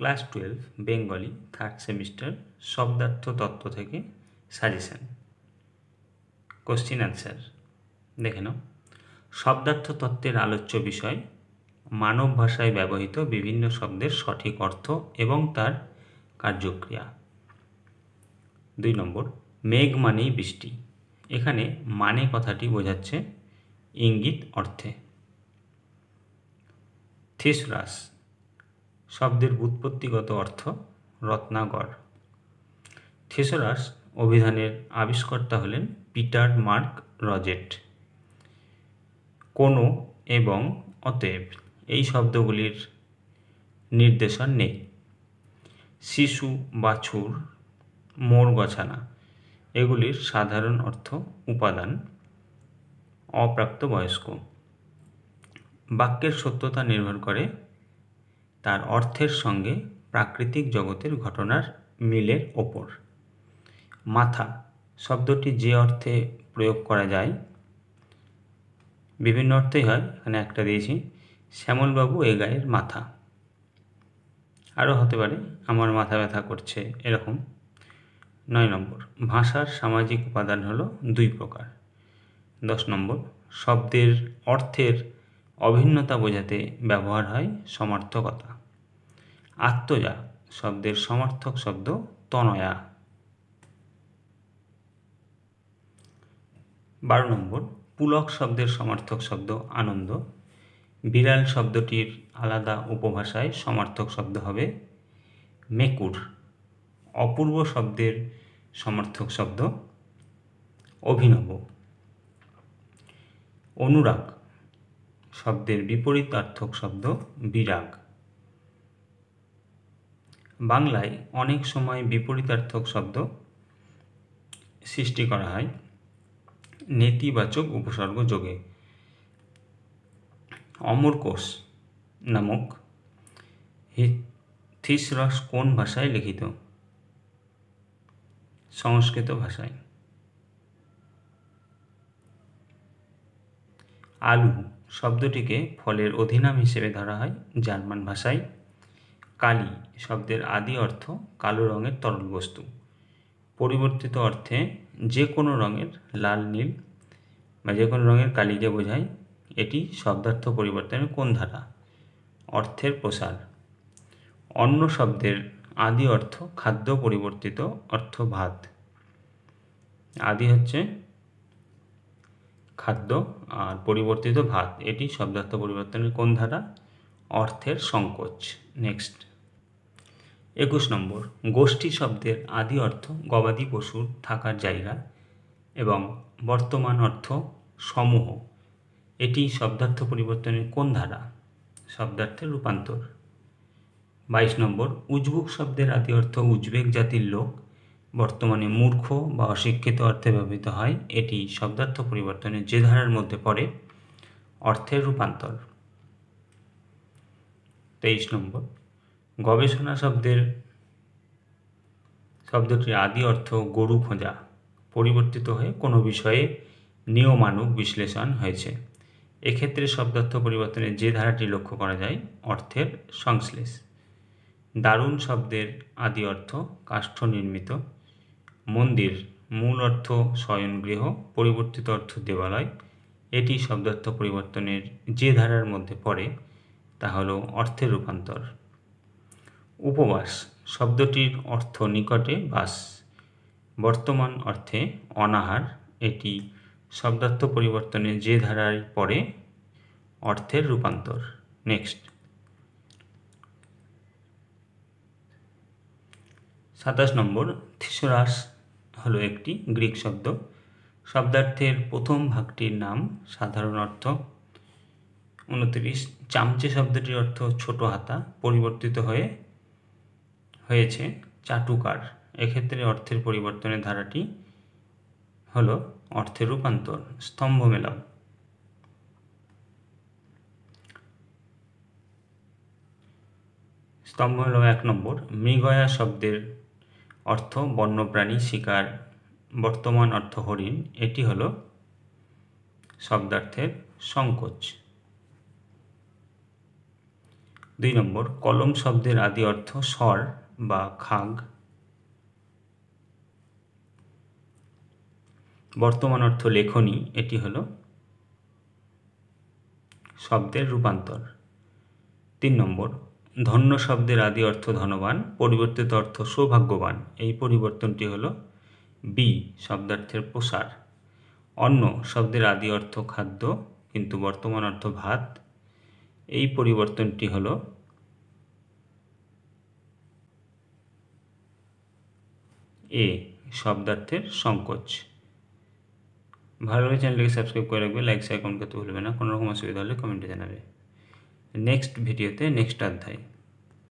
Class 12 Bengali third semester শব্দার্থ তত্ত্ব থেকে সাজেশন। কোশ্চিন অ্যান্সার দেখে নাও। শব্দার্থ তত্ত্বের আলোচ্য বিষয় মানব ভাষায় ব্যবহৃত বিভিন্ন শব্দের সঠিক অর্থ এবং তার কার্যক্রিয়া। 2 নম্বর, মেঘ মানেই বৃষ্টি। এখানে মানে কথাটি বোঝাচ্ছে ইঙ্গিত অর্থে। থিসরাস শব্দের ব্যুৎপত্তিগত অর্থ রত্নাকর। থিসরাস অভিধানের আবিষ্কর্তা হলেন পিটার মার্ক রজেট। কোনো এবং অতএব এই শব্দগুলির নির্দেশন নেই। শিশু, বাছুর, মোড় গছানা এগুলির সাধারণ অর্থ উপাদান, অপ্রাপ্তবয়স্ক। বাক্যের সত্যতা নির্ভর করে তার অর্থের সঙ্গে প্রাকৃতিক জগতের ঘটনার মিলের ওপর। মাথা শব্দটি যে অর্থে প্রয়োগ করা যায় বিভিন্ন অর্থেই হয়, এখানে একটা দিয়েছি, শ্যামলবাবু এ গায়ের মাথা। আরও হতে পারে আমার মাথা ব্যথা করছে, এরকম। 9 নম্বর, ভাষার সামাজিক উপাদান হলো 2 প্রকার। 10 নম্বর, শব্দের অর্থের অভিন্নতা বোঝাতে ব্যবহার হয় সমার্থকতা। আত্মজা শব্দের সমার্থক শব্দ তনয়া। 12 নম্বর, পুলক শব্দের সমার্থক শব্দ আনন্দ। বিড়াল শব্দটির আলাদা উপভাষায় সমার্থক শব্দ হবে মেকুর। অপূর্ব শব্দের সমার্থক শব্দ অভিনব। অনুরাগ শব্দের বিপরীতার্থক শব্দ বিরাগ। বাংলায় অনেক সময় বিপরীতার্থক শব্দ সৃষ্টি করা হয় নেতিবাচক উপসর্গ যোগে। অমরকোষ নামক থিসরস কোন ভাষায় লিখিত? সংস্কৃত ভাষায়। আলু শব্দটিকে ফলের অধিনাম হিসেবে ধরা হয় জার্মান ভাষায়। কালি শব্দের আদি অর্থ কালো রঙের তরল বস্তু। পরিবর্তিত অর্থে যে কোনো রঙের লাল, নীল বা যে কোনো রঙের কালিকে বোঝায়। এটি শব্দার্থ পরিবর্তনের কোন ধারা? অর্থের প্রসার। অন্ন শব্দের আদি অর্থ খাদ্য, পরিবর্তিত অর্থ ভাত। আদি হচ্ছে খাদ্য আর পরিবর্তিত ভাত, এটি শব্দার্থ পরিবর্তনের কোন ধারা? অর্থের সংকোচ। নেক্সট 21 নম্বর, গোষ্ঠী শব্দের আদি অর্থ গবাদি পশুর থাকার জায়গা এবং বর্তমান অর্থ সমূহ। এটি শব্দার্থ পরিবর্তনের কোন ধারা? শব্দার্থের রূপান্তর। 22 নম্বর, উজবুক শব্দের আদি অর্থ উজবেক জাতির লোক, বর্তমানে মূর্খ বা অশিক্ষিত অর্থে ব্যবহৃত হয়। এটি শব্দার্থ পরিবর্তনের যে ধারার মধ্যে পড়ে? অর্থের রূপান্তর। 23 নম্বর, গবেষণা শব্দটির আদি অর্থ গরু খোঁজা, পরিবর্তিত হয়ে কোনো বিষয়ে নিয়মানুগ বিশ্লেষণ হয়েছে। এক্ষেত্রে শব্দার্থ পরিবর্তনের যে ধারাটি লক্ষ্য করা যায়? অর্থের সংশ্লেষ। দারুণ শব্দের আদি অর্থ কাষ্ঠ নির্মিত। মন্দির মূল অর্থ শয়নগৃহ, পরিবর্তিত অর্থ দেবালয়। এটি শব্দার্থ পরিবর্তনের যে ধারার মধ্যে পড়ে তা হলো অর্থের রূপান্তর। উপবাস শব্দটির অর্থ নিকটে বাস, বর্তমান অর্থে অনাহার। এটি শব্দার্থ পরিবর্তনের যে ধারায় পড়ে? অর্থের রূপান্তর। নেক্সট 27 নম্বর, থিসরাস হলো একটি গ্রিক শব্দ। শব্দার্থের প্রথম ভাগটির নাম সাধারণ অর্থ। 29, চামচে শব্দটির অর্থ ছোট হাতা, পরিবর্তিত হয়েছে চাটুকার। এক্ষেত্রে অর্থের পরিবর্তনের ধারাটি হলো অর্থের রূপান্তর। স্তম্ভ মেলাও। স্তম্ভ মেলাও 1 নম্বর, মৃগয়া শব্দের অর্থ বন্যপ্রাণী, শিকার, বর্তমান অর্থ হরিণ। এটি হলো শব্দার্থের সংকোচ। 2 নম্বর, কলম শব্দের আদি অর্থ স্বর বা খাগ। বর্তমান অর্থ লেখনী, এটি হলো শব্দের রূপান্তর। 3 নম্বর, ধন্য শব্দের আদি অর্থ ধনবান, পরিবর্তিত অর্থ সৌভাগ্যবান, এই পরিবর্তনটি হলো বি শব্দার্থের প্রসার। অন্ন শব্দের আদি অর্থ খাদ্য, কিন্তু বর্তমান অর্থ ভাত, এই পরিবর্তনটি হলো এ শব্দার্থের সংকোচ। ভালো লাগে চ্যানেলটিকে সাবস্ক্রাইব করে রাখবে, লাইক শেয়ার কমেন্ট করতে ভুলবে না। কোনো রকম অসুবিধা হলে কমেন্টে জানাবে। নেক্সট ভিডিওতে নেক্সট অধ্যায়।